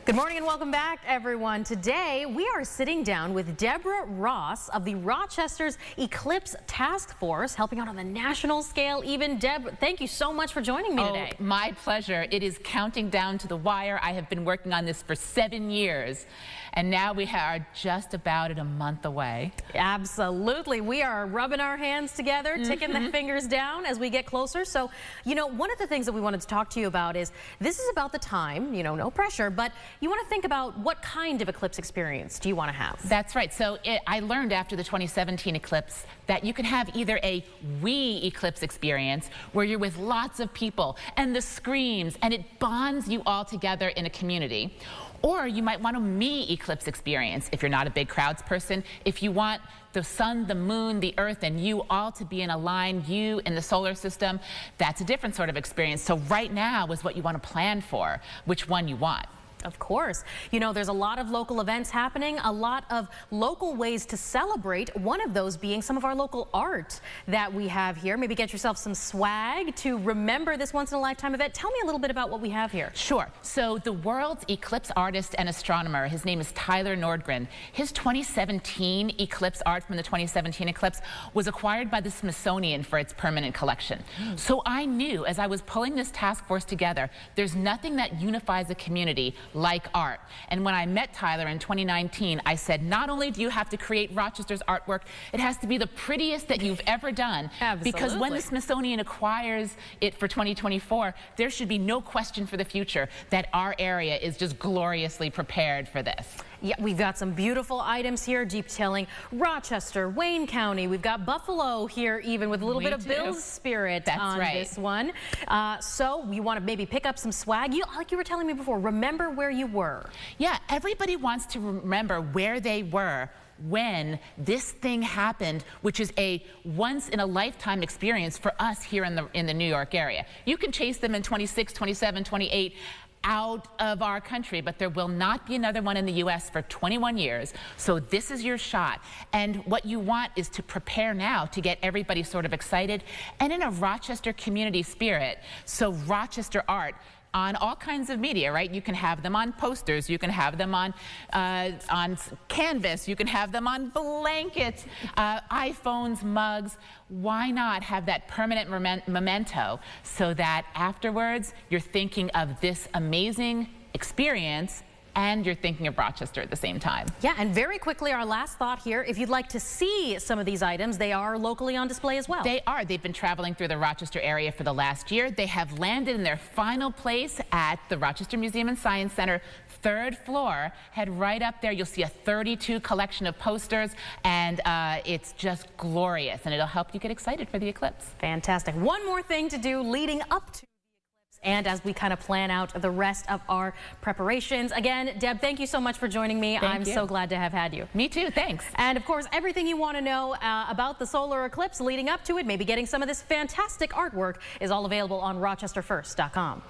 Good morning and welcome back, everyone. Today, we are sitting down with Deborah Ross of the Rochester's Eclipse Task Force, helping out on the national scale even. Deb, thank you so much for joining me today. My pleasure. It is counting down to the wire. I have been working on this for 7 years, and now we are just about a month away. Absolutely. We are rubbing our hands together, ticking the fingers down as we get closer. So, one of the things that we wanted to talk to you about is this is about the time, no pressure, but you want to think about what kind of eclipse experience do you want to have? That's right. So I learned after the 2017 eclipse that you can have either a we eclipse experience where you're with lots of people and the screams and it bonds you all together in a community. Or you might want a me eclipse experience if you're not a big crowds person. If you want the sun, the moon, the earth, and you all to be in a line, you in the solar system, that's a different sort of experience. So right now is what you want to plan for, which one you want. Of course. There's a lot of local events happening, a lot of local ways to celebrate, one of those being some of our local art that we have here. Maybe get yourself some swag to remember this once-in-a-lifetime event. Tell me a little bit about what we have here. Sure. So the world's eclipse artist and astronomer, his name is Tyler Nordgren. His 2017 eclipse art from the 2017 eclipse was acquired by the Smithsonian for its permanent collection. So I knew as I was pulling this task force together, there's nothing that unifies a community like art. And when I met Tyler in 2019, I said, not only do you have to create Rochester's artwork, it has to be the prettiest that you've ever done. Absolutely. Because when the Smithsonian acquires it for 2024, there should be no question for the future that our area is just gloriously prepared for this. Yeah, we've got some beautiful items here detailing Rochester, Wayne County. We've got Buffalo here even with a little bit of Bill's spirit on this one. So you want to maybe pick up some swag. Like you were telling me before, remember where you were. Yeah, everybody wants to remember where they were when this thing happened, which is a once-in-a-lifetime experience for us here in the New York area. You can chase them in 26, 27, 28, out of our country, but there will not be another one in the U.S. for 21 years. So this is your shot. And what you want is to prepare now to get everybody sort of excited and in a Rochester community spirit. So Rochester art on all kinds of media, right? You can have them on posters, you can have them on canvas, you can have them on blankets, iPhones, mugs. Why not have that permanent memento so that afterwards you're thinking of this amazing experience and you're thinking of Rochester at the same time. Yeah, and very quickly, our last thought here, if you'd like to see some of these items, they are locally on display as well. They are. They've been traveling through the Rochester area for the last year. They have landed in their final place at the Rochester Museum and Science Center, 3rd floor. Head right up there. You'll see a 32 collection of posters, and it's just glorious, and it'll help you get excited for the eclipse. Fantastic. One more thing to do leading up to and as we kind of plan out the rest of our preparations. Again, Deb, thank you so much for joining me. I'm so glad to have had you. Me too, thanks. And of course, everything you want to know about the solar eclipse leading up to it, maybe getting some of this fantastic artwork, is all available on rochesterfirst.com.